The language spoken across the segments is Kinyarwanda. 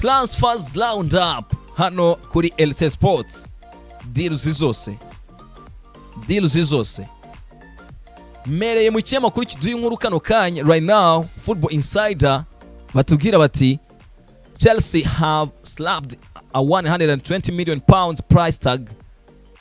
Transfers round up hano kuri LC Sports. Deals zose mereye mu kinyamakuru kiduye inkuru kano kanya right now. Football Insider batubwira bati Chelsea have slapped a 120 million pounds price tag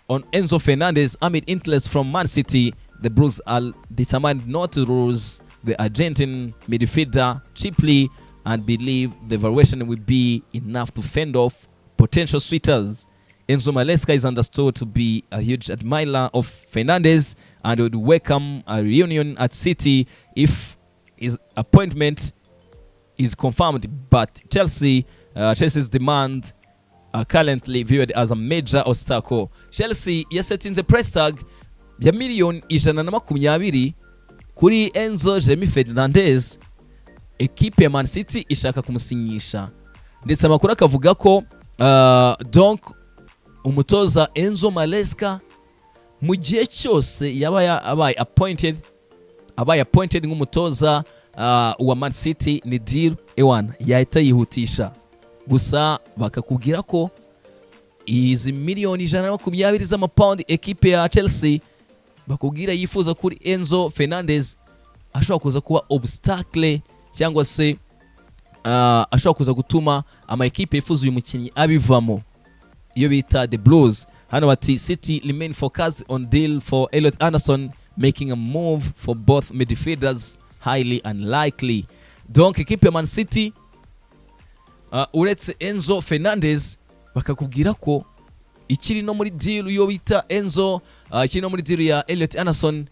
on Enzo Fernandez amid interest from Man City. The Blues are determined not to lose the Argentine midfielder cheaply and believe the valuation will be enough to fend off potential suitors. Enzo Maresca is understood to be a huge admirer of Fernandez and would welcome a reunion at City if his appointment is confirmed, but Chelsea's demand are currently viewed as a major obstacle. Chelsea yasetinze price tag ya miliyoni 120 kuri Enzo Fernandez. Ekipe ya Man City ishaka kumusinyisha, ndetse amakuru akavuga ko donc umutoza Enzo Maresca mu gihe cyose yaba abaye appointed nk'umutoza wa Man City ni deal ewana yahita yihutisha. Gusa bakakubwira ko izi miliyoni 120 z'amapaundi ekipe ya Chelsea bakubwira yifuza kuri Enzo Fernandez ashobora kuza kuba obstacle cyangwa se ashobora kuza gutuma ama ekipe yifuza uyu mukinnyi abivamo. Iyo bita the Blues hano bati City remain focused on deal for Elliot Anderson, making a move for both midfielders highly unlikely. Donc ekipe ya Man City uretse Enzo Fernandez bakakubwira ko ikiri no muri deal yo bita Enzo ikiri no muri deal ya Elliot Anderson,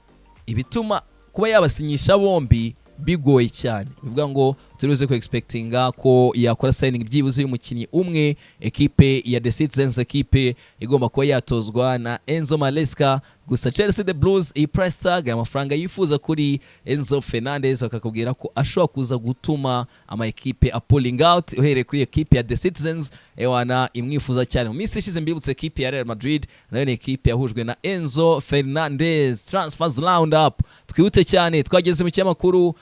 ibituma kuba yabasinyisha bombi bigoye cyane. Bivuga ngo turize ko expectinga ko yakora signing byibuze y'umukinnyi umwe. Ekipe ya The Citizens ekipe igomba kuba yatozwa na Enzo Maresca. Gusa Chelsea the Blues i price tag amafaranga yifuza kuri Enzo Fernandez bakakubwira ko ashobora kuza gutuma ama ekipe a pulling out. Uhereye kuri ekipe ya The Citizens ewana imwifuza cyane. Mu minsi ishize mbibutse ekipe ya Real Madrid nayo ni ekipe yahujwe na Enzo Fernandez. Transfers round up twihute cyane, twageze mu kinyamakuru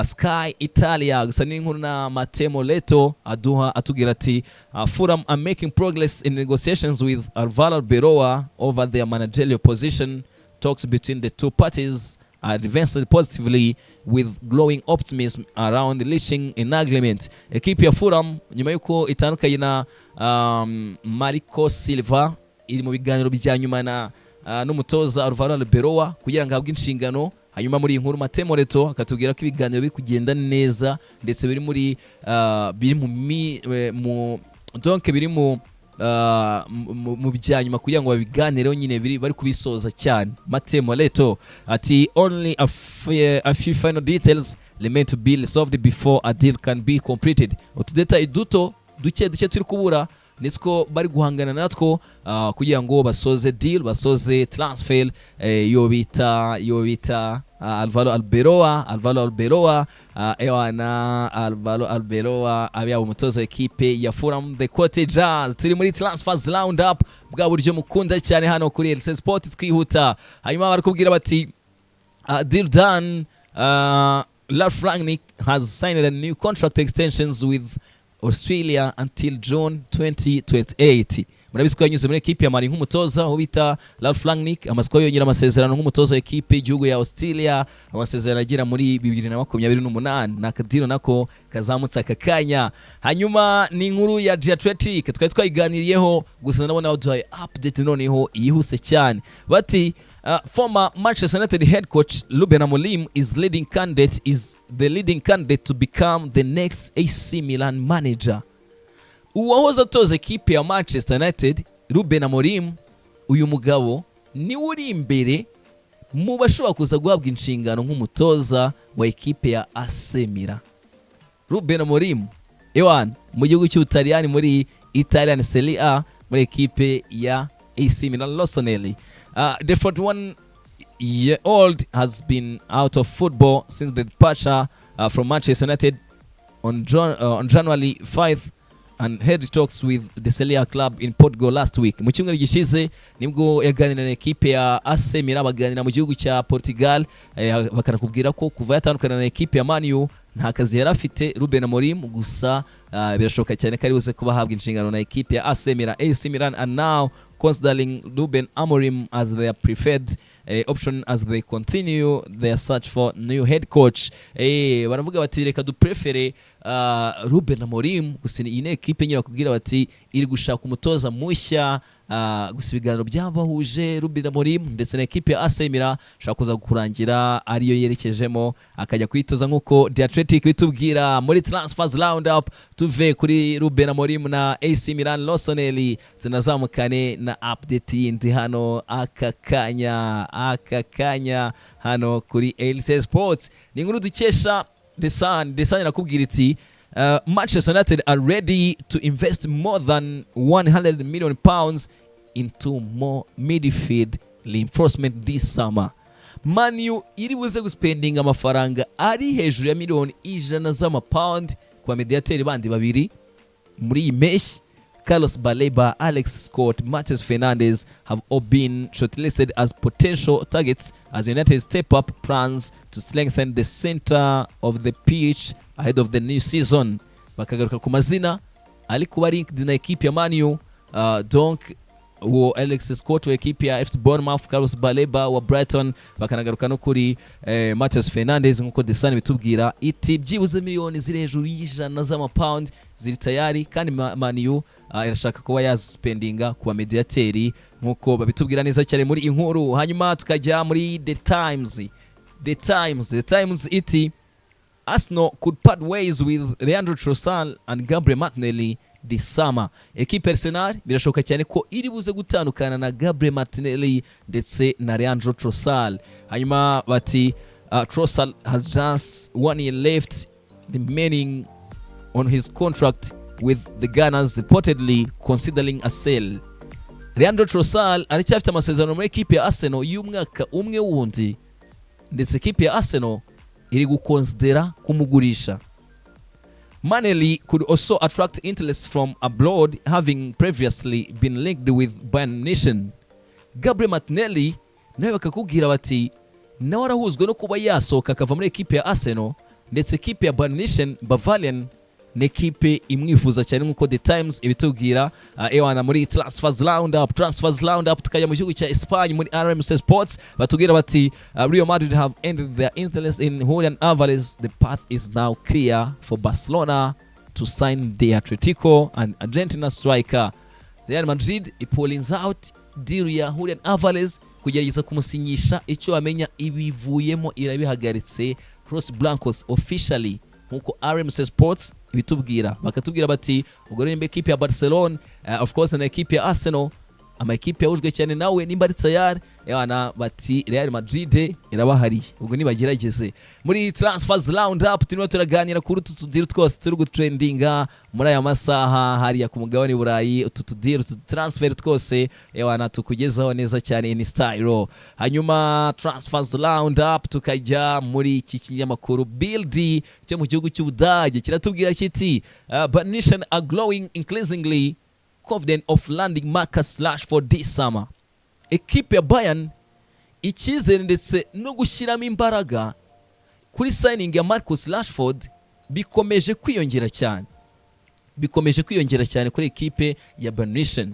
Sky Italia. Gusa n'inkuru na Matteo Leto atubwira ati Fulham are making progress in negotiations with Alvaro Beroa over their managerial position. Talks between the two parties are advancing positively with glowing optimism around reaching an agreement. Ekipe ya Fulham nyuma yuko itandukanye na Marco Silva iri mu biganiro bya nyuma na n'umutoza Alvaro Beroa kugira ngo ahabwe inshingano. Hanyuma muri inkuru Matteo Leto akatubwira ko ibiganiro biri kugenda neza ndetse biri muri donc biri mu byanyuma kugira ngo babiganireho nyine bari kubisoza cyane. Matteo Leto ati only a few final details remain to be resolved before a deal can be completed. Utudeta iduto duke turi kubura nitwo bari guhangana natwo kugira ngo basoze deal, basoze transfer yo bita Alvaro Beroa ewana Alvaro Beroa abya umutoza ekipe ya Fulham the Cottagers. Turi muri transfers round up bwa buryo mukunda cyane hano kuri LC Sports twihuta. Hanyuma barakubwira bati deal done. Ralf Rangnick has signed a new contract extensions with Australia until June 2028. Murabisiko yanyuze muri ekipe ya Mari nk'umutoza aho bita Ralf Rangnick amasiko yongera amasezerano nk'umutoza ekipe igihugu ya Australia, amasezerano agira muri 2028 nakadiro nako kazamutse akakanya. Hanyuma ni inkuru ya Athletic twayiganiriyeho, gusa nabona waduhaye update noneho yihuse cyane. Bati former Manchester United head coach Ruben Amorim is the leading candidate to become the next AC Milan manager. Uwahoze atoza ekipe ya Manchester United Ruben Amorim, uyu mugabo ni uri imbere mu bashobora kuza guhabwa inshingano nk'umutoza wa ekipe ya AC Milan. Ruben Amorim ewan mu gihugu cy'Ubutaliyani muri Italian Serie A muri ekipe ya AC Milan Rossoneri. The 41-year-old has been out of football since the departure from Manchester United on January 5th and had talks with the Serie A club in Portugal last week. Mu cyumweru gishize nibwo yaganira na ekipe ya AC Milan baganira mu gihugu cya Portugal, bakanakubwira ko kuva yatandukana na ekipe ya Man U nta kazi yari afite Ruben Amorim, gusa birashoboka cyane ko ari buze kuba ahabwa inshingano na ekipe ya AC Milan and now considering Ruben Amorim as their preferred option as they continue their search for new head coach. Baravuga bati reka duprefere Ruben Amorim, gusa iyi ne ekipe nyira kubwira bati iri gushaka umutoza mushya, gusa ibiganiro byabahuje Ruben Amorim ndetse na ekipe ya AC Milan shaka kuza kurangira ariyo yerekejemo akajya kwitoza nkuko The Athletic bitubwira muri transfers roundup. Tuve kuri Ruben Amorim na AC Milan Losonelli tunazamukane na update yindi hano akakanya hano kuri LC Sports. Ni nkuru dukesha The Sun nakubwira iti Manchester United are ready to invest more than 100 million pounds into more midfield reinforcement this summer. Man U iri buze guspendinga amafaranga ari hejuru ya miliyoni 100 z'amapound kwa mediateri bandi babiri muri iyi mesh. Carlos Baleba, Alex Scott, Matheus Fernandes have all been shortlisted as potential targets as United step up plans to strengthen the center of the pitch ahead of the new season. Bakagaruka ku mazina ali kuba linked na ekipe ya Man U, donc wo Alex Scott wa ekipe ya FC Bournemouth, Carlos Baleba wa Brighton, bakanagaruka no kuri Matheus Fernandes nkuko The Sun bitubwira iti byibuze miliyoni ziri hejuru y'ijana z'amapound ziri tayari, kandi Man U irashaka kuba yaspendinga kuba mediateri nkuko babitubwira neza cyane muri inkuru. Hanyuma tukajya muri The Times iti Arsenal could part ways with Leandro Trossard and Gabriel Martinelli this summer. Ekipe Arsenal birashoboka cyane ko iri buze gutandukana na Gabriel Martinelli ndetse na Leandro Trossard. Hanyuma bati Trossard has just 1 year left remaining on his contract with the Gunners, reportedly considering a sale. Leandro Trossard aracyafite amasezerano muri ekipe ya Arsenal y'umwaka umwe wundi, ndetse ekipe ya Arsenal iri gukonsidera kumugurisha. Martinelli could also attract interest from abroad, having previously been linked with Bayern Munich. Gabriel Martinelli nawe bakakubwira bati nawe arahuzwe no kuba yasohoka akava muri ekipe ya Arsenal, ndetse ekipe ya Bayern Munich Bavarian n'ekipe imwifuza cyane nkuko The Times ibitubwira. Ewana muri transfers roundup tukajya mu gihugu cya Espagne muri RMC Sports batubwira bati Real Madrid have ended their interest in Julian Alvarez. The path is now clear for Barcelona to sign the Atletico and Argentina striker. Real Madrid pulls out deal ya Julian Alvarez kugerageza kumusinyisha, icyo amenya ibivuyemo irabihagaritse Los Blancos officially nkuko RMC Sports bitubwira. Bakatubwira bati ubwo rero ekipe ya Barcelona of course na ekipe ya Arsenal ama ekipe yahujwe cyane nawe nimba ari tayari yana bati Real Madrid irabahari, ubwo nibagerageze. Muri transfers roundup turimo turaganira kuri tutudiro twose turi gutrendinga muri aya masaha hariya ku mugabane Burayi, tutudiro transfer twose yana tukugezaho neza cyane in style. Hanyuma transfers roundup tukajya muri iki kinyamakuru Bild cyo mu gihugu cy'Ubudage kiratubwira kiti Bayern Munich are glowing increasingly confident of landing Marcus Rashford this summer. Ekipe ya Bayern icyizere ndetse no gushyiramo imbaraga kuri signing ya Marcus Rashford bikomeje kwiyongera cyane kuri ekipe ya Bayern Munich.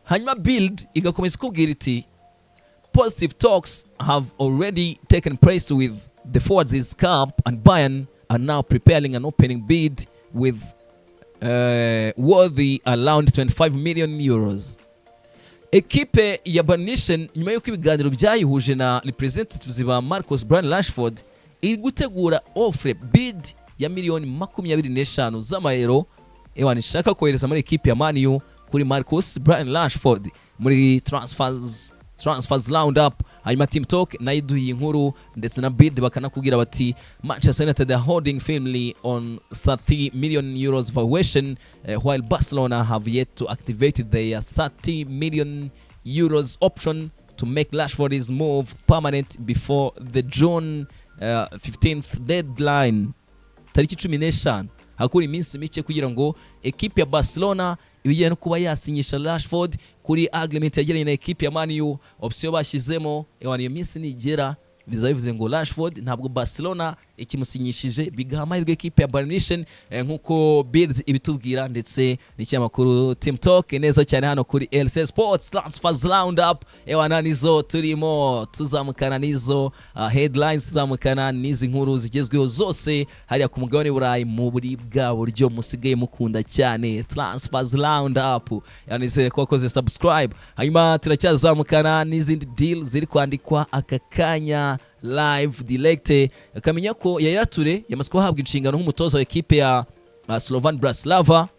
Hanyuma Bild igakomeza kubwira iti positive talks have already taken place with the forwards camp and Bayern are now preparing an opening bid with worthy around 25 million euros. Ekipe ya Bayern Munich nyuma y'uko ibiganiro byayihuje na representatives ba Marcus Rashford iri gutegura offer bid ya miliyoni 25 z'amayero ishaka kohereza muri ekipe ya Man U kuri Marcus Rashford muri transfers roundup. Hanyuma Team Talk na iduhi inkuru ndetse na bid bakanakubwira bati Manchester United are holding firmly on 30 million euros valuation while Barcelona have yet to activate their 30 million euros option to make Rashford's move permanent before the June 15th deadline. Tariki 15 hakuri iminsi mike kugira ngo ekipe ya Barcelona ibijyanye no kuba yasinyisha Rashford kuri agreement yagiranye na ekipe ya Man U. Option bashyizemo iyo minsi nigera bizabivuze ngo Rashford ntabwo Barcelona ikimusinyishije bigaha amahirwe ekipe ya Bayern Munich nkuko Bills ibitubwira ndetse n'ikinyamakuru Team Talk neza cyane hano kuri LC Sports Transfers Roundup. Ewana nizo turimo tuzamukana nizo headlines, tuzamukana nizi nkuru zigezweho zose hariya ku mugabane w'Uburayi mu buri bwa buryo musigaye mukunda cyane. Transfers Roundup yanizere ko wakoze subscribe. Hanyuma turacyazamukana n'izindi deal ziri kwandikwa aka kanya live direct. Akamenya ko Yaya Toure yamaze kuhabwa inshingano nk'umutoza wa ekipe ya Slovan Bratislava.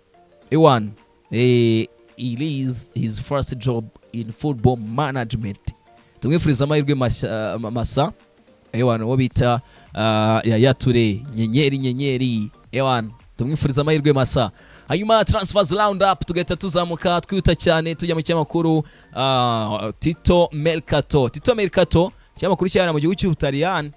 It is his first job in football management. Tumwifuriza amahirwe masa wo bita Yaya Toure nyenyeri tumwifuriza amahirwe masa. Hanyuma Transfers Roundup tugahita tuzamuka twihuta cyane tujya mu cyamakuru Tito Mercato cyamakuru cyane mu gihugu cy'Ubutaliyani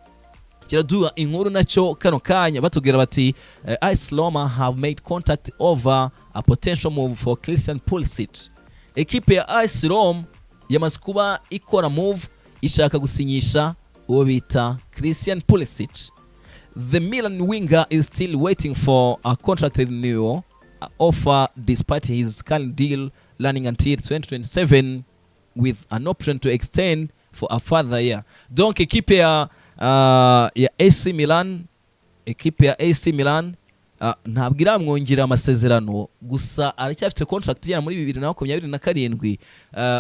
kiraduha inkuru nacyo kano kanya batubwira bati AS Roma have made contact over a potential move for Christian Pulisic. Ekipe ya AS Roma yamaze kuba ikora move ishaka gusinyisha uwo bita Christian Pulisic. The Milan winger is still waiting for a contract renewal offer despite his current deal running until 2027 with an option to extend for a further year. Donc ekipe ya AC Milan ntabwo iramwongera amasezerano gusa aracyafite contract yana muri 2027.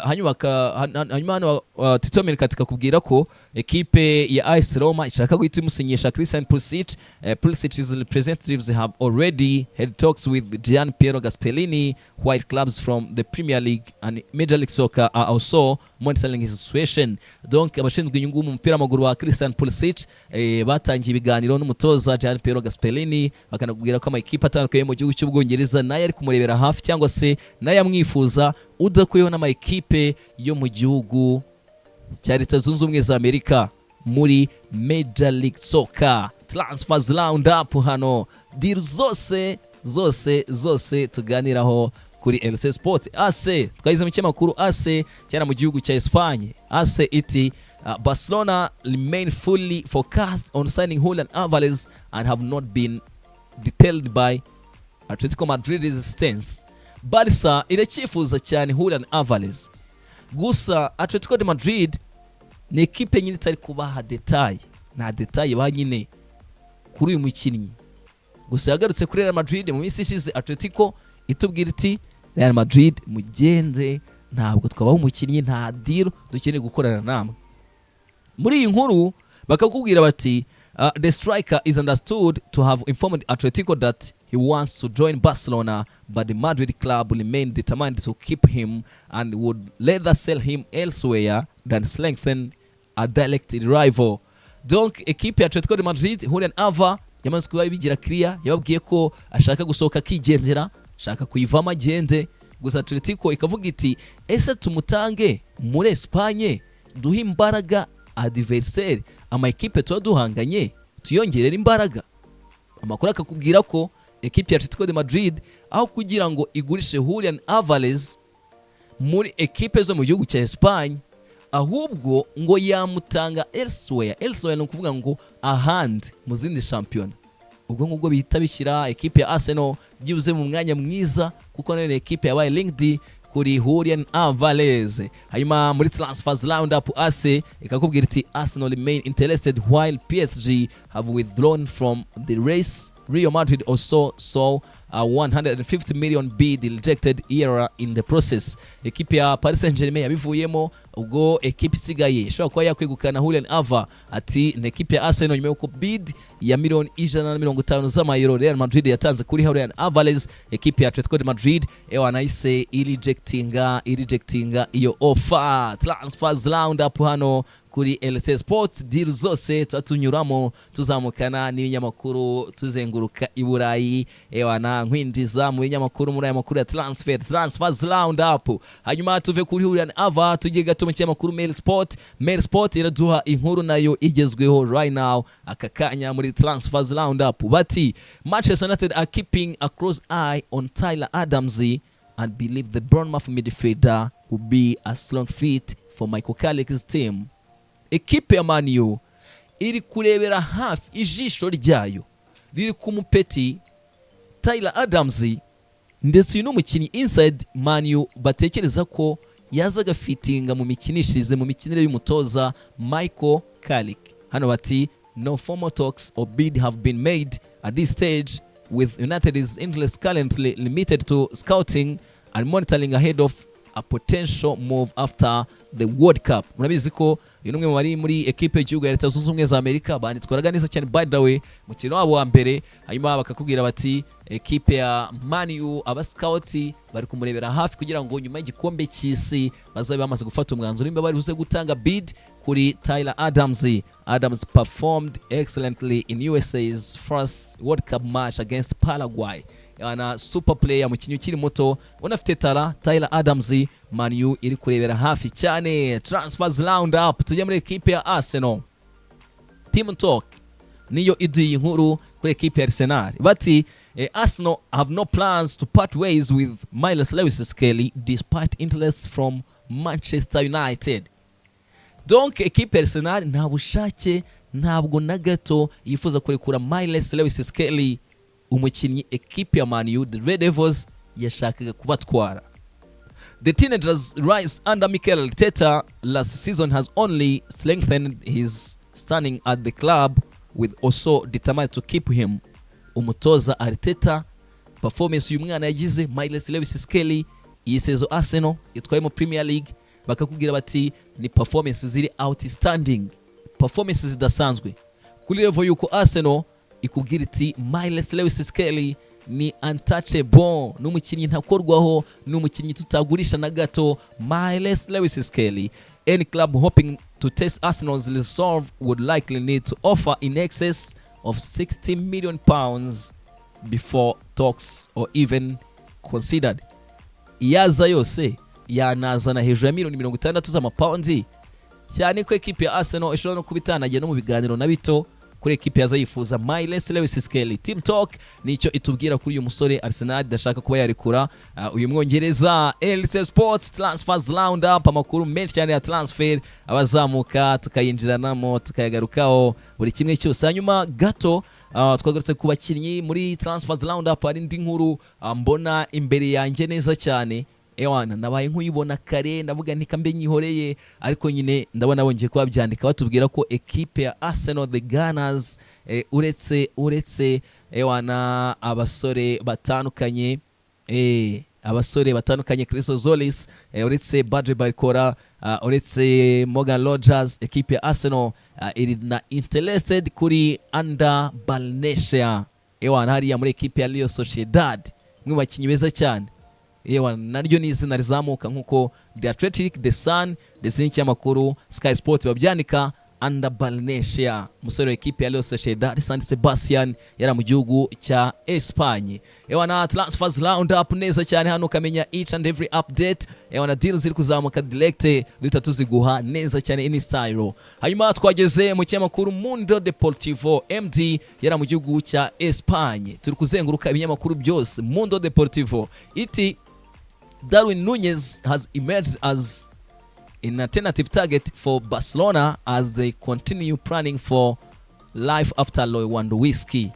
Hanyuma hano Tito Mercato kakubwira ko ekipe ya AS Roma ishaka guhita imusinyisha Christian Pulisic. Pulisic's representatives have already had talks with Gian Piero Gasperini, while clubs from the Premier League and Major League Soccer are also monitoring his situation. Donc abashinzwe inyungu mu mupira w'amaguru wa Christian Pulisic batangiye ibiganiro n'umutoza Gian Piero Gasperini bakanakubwira ko amakipe atandukanye mu gihugu cy'Ubwongereza naye ari kumurebera hafi cyangwa se naye amwifuza udakuyeho n'amakipe yo mu gihugu cya Leta Zunze Ubumwe za Amerika muri Major League Soccer. Transfers Roundup hano deal zose tuganiraho kuri LC Sports. AC twagize mu cyamakuru AC cyane mu gihugu cya Espagne. AC iti Barcelona remain fully focused on signing Julian Alvarez and have not been detailed by Atletico Madrid's stance. Barca iracyifuza cyane Julian Alvarez gusa Atletico de Madrid ni ekipe nyine itari kubaha detail na detail ba nyine kuri uyu mukinnyi gusa yagarutse kuri Real Madrid mu minsi ishize. Atletico itubwira iti Real Madrid mugenze ntabwo twabaho umukinnyi nta deal dukeneye gukorana namwe. Muri iyi nkuru bakakubwira bati the striker is understood to have informed Atletico that he wants to join Barcelona, but the Madrid club remained determined to keep him and would rather sell him elsewhere than strengthen a direct rival. Donc equipe ya Atletico de Madrid Julian Alvarez yamaze kuba bigira clear, yababwiye ko ashaka gusohoka kigendera, ashaka kuyivama agende, gusa Atletico ikavuga iti ese tumutange muri Espagne duhe imbaraga adversaire ama equipe tuba duhanganye tuyongerera imbaraga. Amakuru akakubwira ko equipe ya Atletico de Madrid aho kugira ngo igurishe Julian Alvarez muri equipe zo mu gihugu cya Espagne ahubwo ngo yamutanga elsewhere no kuvuga ngo ahandi mu zindi champion. Ubwo ngubwo bihita bishyira equipe ya Arsenal byibuze mu mwanya mwiza kuko nayo equipe yabaye linked kuri Julian Alvarez. Hanyuma muri Transfers Roundup AC ikakubwira iti Arsenal remain interested while PSG have withdrawn from the race. Real Madrid also saw a 150 million bid rejected era in the process. Ekipe ya Paris Saint-Germain yabivuyemo ubwo ekipe isigaye ishobora kuba yakwegukana Julian Alvarez. Ati ne ekipe ya Arsenal nyuma yo bid ya miliyoni 150 z'amayero Real Madrid yatanze kuri Julian Alvarez. Ekipe ya Atletico de Madrid wanayise rejectinga iyo offer. Transfers Roundup hano kuri LC Sports deal zose twatunyuramo tuzamukana n'ibinyamakuru tuzenguruka i Burayi nkwindiza mu binyamakuru muri aya makuru ya Transfers Roundup. Hanyuma tuve kuri Julian Alvarez tugiye gato mu kinyamakuru Mail Sport iraduha inkuru nayo igezweho right now aka kanya muri Transfers Roundup. Bati Manchester United are keeping a close eye on Tyler Adams and believe the Bournemouth midfielder will be a strong fit for Michael Carrick's team. Ekipe ya Man U iri kurebera hafi, ijisho ryayo riri ku mupeti Tyler Adams, ndetse uyu n'umukinnyi inside Man U batekereza ko yazaga fitinga mu mikinishirize, mu mikinire y'umutoza Michael Carrick. Hano bati no formal talks or bid have been made at this stage, with United's interest currently limited to scouting and monitoring ahead of a potential move after the World Cup. Murabizi ko uyu numwe bari muri equipe y'igihugu ya Leta Zunze Ubumwe za Amerika banitwaraga neza cyane by the way mukino wabo wa mbere, hanyuma bakakubwira bati equipe ya Man U aba scout bari kumurebera hafi kugira ngo nyuma y'igikombe cy'isi bazabe bamaze gufata umwanzuro nimba bari buze gutanga bid kuri Tyler Adams. Adams performed excellently in USA's first World Cup match against Paraguay. Yana super player, mukinyi ukiri muto unafite tara. Tyler Adams Man U iri kurebera hafi cyane. Transfers round up, tujye muri equipe ya Arsenal. Team Talk niyo iduye inkuru kuri equipe ya Arsenal bati Arsenal have no plans to part ways with Miles Lewis-Skelly despite interest from Manchester United. Donc equipe ya Arsenal nta bushake, ntabwo na gato yifuza kurekura Miles Lewis-Skelly, umukinnyi equipe ya Man U the Red Devils yashakaga kubatwara. The teenagers rise under Mikel Arteta last season has only strengthened his standing at the club, with also determined to keep him. Umutoza Arteta performance uyu mwana yagize Miles Lewis-Skelly iyi season Arsenal itwaye mu Premier League, bakakubwira bati ni performance ziri outstanding, performance zidasanzwe kuri level yuko Arsenal ikubwira iti Miles Lewis-Skelly ni untouchable, n'umukinnyi ntakorwaho, n'umukinnyi tutagurisha na gato. Miles Lewis-Skelly, any club hoping to test Arsenal's resolve would likely need to offer in excess of 60 million pounds before talks or even considered. Iyaza yose yanazana hejuru ya miliyoni 60 z'amapaundi, cyane ko equipe ya Arsenal ishobora no kubitanagiye no mu biganiro na bito kuri equipe yazayifuza Miles Lewis-Skelly. Team Talk nicyo itubwira kuri uyu musore Arsenal dashaka kuba yarikura uyu mwongereza. LC Sports transfers round up, amakuru menshi cyane ya transfer abazamuka tukayinjiranamo tukayagarukaho buri kimwe cyose. Hanyuma gato twagarutse ku bakinnyi muri transfers round up, hari indi nkuru mbona imbere yanjye neza cyane. Ewana nabaye nkuyibona kare ndavuga nti kambe nyihoreye, ariko nyine ndabona bongeye kuba byandika batubwira ko equipe ya Arsenal the Gunners uretse ewana abasore batandukanye Chris Zolis, uretse Badre Barcola, uretse Morgan Rogers, equipe ya Arsenal iri na interested kuri Under Balnesia. Ewana hariya muri equipe ya Real Sociedad, mwe bakinyi beza cyane. Ewa naryo ni izina rizamuka nkuko The Athletic, The Sun, ndetse n'ikinyamakuru Sky Sport babyandika. Under Balnesia, musore wa equipe ya Real Sociedad San Sebastian yara mu gihugu cya Espagne. Ewa na transfers round up neza cyane hano kamenya each and every update. Ewa na deals ziri kuzamuka direct tutatuziguha neza cyane in style. Hanyuma twageze mu kinyamakuru Mundo Deportivo MD yara mu gihugu cya Espagne. Turi kuzenguruka ibinyamakuru byose. Mundo Deportivo iti Darwin Nunez has emerged as an alternative target for Barcelona as they continue planning for life after Lewandowski.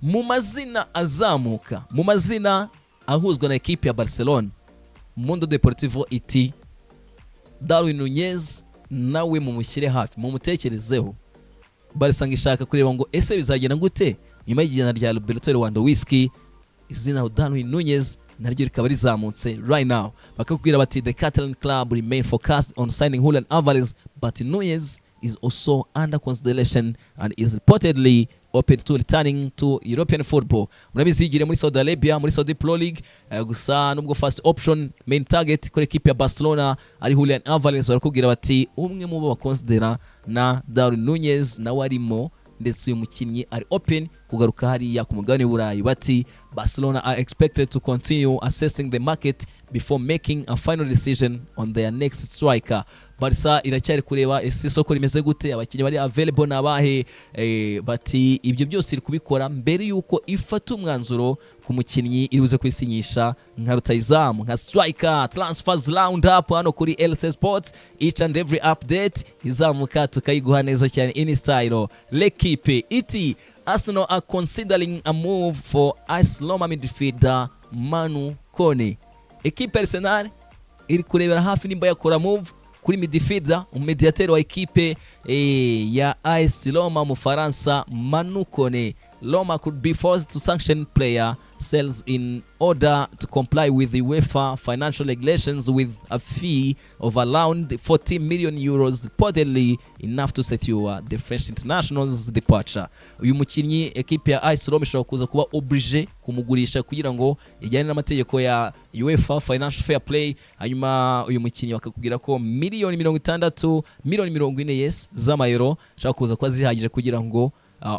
Mu mazina azamuka, mu mazina ahuzwa na equipe ya Barcelona, Mundo Deportivo iti Darwin Nunez nawe mumushyire hafi, mumutekerezeho. Barca ngishaka kureba ngo ese bizagenda gute nyuma y'igena rya Roberto Lewandowski. Izina Darwin Nunez naryo rikaba rizamutse right now. Bakakubwira bati the Catalan club remain focused on signing Julian Alvarez, but Nunez is also under consideration and is reportedly open to returning to European football. Murabizi yigire muri Saudi Arabia, muri Saudi Pro League, gusa nubwo first option main target kuri equipe ya Barcelona ari Julian Alvarez. Barakubwira bati umwe mu bo bakonsidera na Darwin Nunez na warimo, ndetse uyu mukinnyi ari open kugaruka hariya ku mugabane w'Uburayi. Bati Barcelona are expected to continue assessing the market before making a final decision on their next striker. Barca iracyari kureba ese isoko rimeze gute, abakinnyi bari available nabahe. Bati ibyo byose iri kubikora mbere yuko ifata umwanzuro ku mukinnyi iribuze kwisinyisha nka rutayizamu nka striker. Transfers round up hano kuri LC Sports, each and every update izamuka tukayiguha neza cyane in style. L'Equipe iti Arsenal are considering a move for AS Roma midfielder Manu Kone. Equipe Arsenal iri kurebera hafi nimba yakora move kuri midfielder umediateur wa equipe ya AS Roma mu Faransa Manu Kone. Roma could be forced to sanction player sales in order to comply with the UEFA financial regulations with a fee of around 40 million euros, reportedly enough to secure the French international's departure. Uyu mukinnyi equipe ya AS Roma ishobora kuza kuba obligé kumugurisha kugira ngo ijyane n'amategeko ya UEFA financial fair play. Hanyuma uyu mukinnyi bakakubwira ko miliyoni 60 miliyoni 40 yes z'amayero ashaka kuza kwa zihagije kugira ngo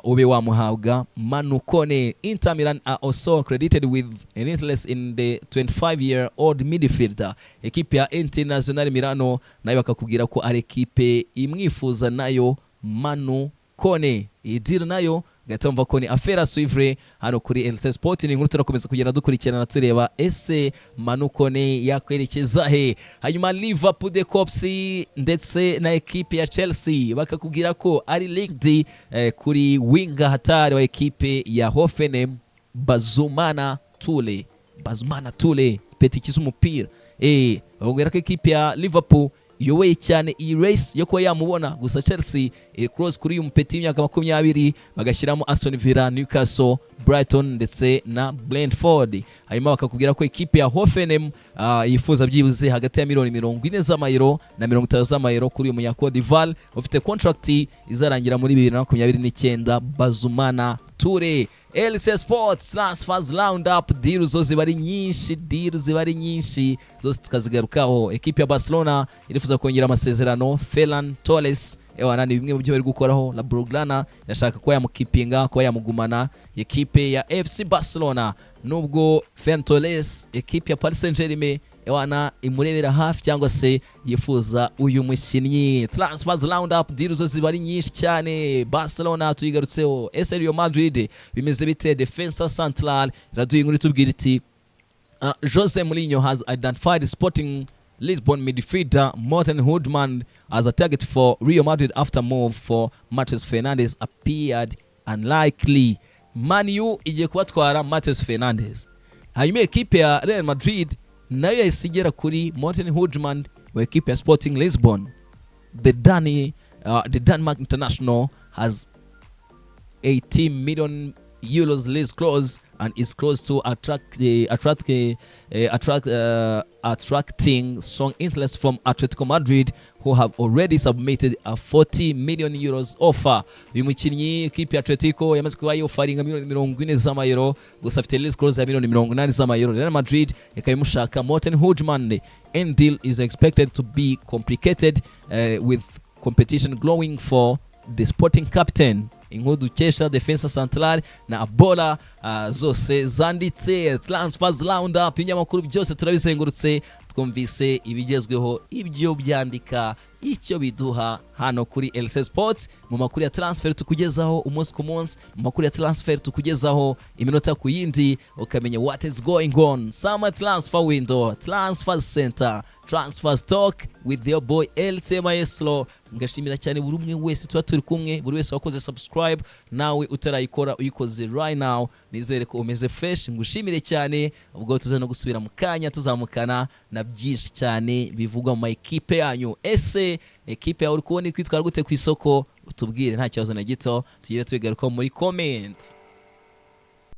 ube wamuhabwa Manu Kone. Inter Milan are also credited with an interest in the 25-year-old midfielder. Equipe ya Internazionale Milano nayo bakakubwira ko ari equipe imwifuza nayo Manu Kone. Idira nayo gatomva ko ni affaire suivre hano kuri LC Sport. Ni inkuru turakomeza kugenda dukurikirana tureba ese Manu Kone yakwerekeza he. Hanyuma Liverpool de Cops ndetse na equipe ya Chelsea bakakubwira ko ari linked kuri winger hatari wa equipe ya Hoffenheim Bazumana Tule petikiza umupira. Bakubwira ko equipe ya Liverpool yowe cyane iyi race yo kuba yamubona, gusa Chelsea iri cross kuri uyu mupeti w'imyaka 20 bagashyiramo Aston Villa, Newcastle, Brighton ndetse na Brentford. Hanyuma bakakubwira ko equipe ya Hoffenheim yifuza byibuze hagati ya miliyoni 40 z'amayero na 50 z'amayero kuri uyu munya Cote d'Ivoire ufite contract izarangira muri 2029 Bazumana Ture. LC Sports transfers round up, deal zo zibari nyinshi zose tukazigarukaho. Equipe ya Barcelona irifuza kongera amasezerano Ferran Torres, ni bimwe mu byo bari gukoraho. La Blaugrana yashaka ko yamukipinga ko yamugumana equipe ya FC Barcelona, nubwo Ferran Torres equipe ya Paris Saint-Germain imurebera hafi cyangwa se yifuza uyu mukinnyi. Transfers round up, deal zo zibari nyinshi cyane. Barcelona tuyigarutseho. Real Madrid bimeze bite? Defensa central iraduye inkuru tubwira iti Jose Mourinho has identified Sporting Lisbon midfielder Morten Hoodman as a target for Real Madrid after move for Matheus Fernandes appeared unlikely. Man U igiye kubatwara Matheus Fernandes. Hanyuma equipe ya Real Madrid nayo yasigera kuri Morten Hoodman wa equipe ya Sporting Lisbon. The Denmark international has 18 million euros lease clause and is close to attracting strong interest from Atletico Madrid, who have already submitted a 40 million euros offer. Uyu mukinnyi equipe ya Atletico yamaze kuba yofaringa miliyoni 40 z'amayero, gusa afite lease clause ya miliyoni 80 z'amayero. Real Madrid ikayimushaka Morten Hoodman, and deal is expected to be complicated with competition growing for the Sporting captain. Inkuru dukesha Defensa Central na Abola zose zanditse. Transfers round up, ibinyamakuru byose turabizengurutse, twumvise ibigezweho, ibyo byandika, icyo biduha hano kuri LC Sports. Mu makuru ya transfer tukugezaho umunsi ku munsi, mu makuru ya transfer tukugezaho iminota ku yindi, ukamenya what is going on. Summer transfer window, transfer center, transfer stock with your boy LC Maestro. Ngashimira cyane buri umwe wese tuba turi kumwe, buri wese wakoze subscribe, nawe utarayikora uyikoze right now. Nizere ko umeze fresh, ngushimire cyane. Ubwo tuzana gusubira mu kanya tuzamukana na byinshi cyane bivugwa mu equipe yanyu. Ese equipe ya uri kubona kwitwara gute ku isoko? Utubwire nta kibazo na gito, tugire tubigaruka muri comment.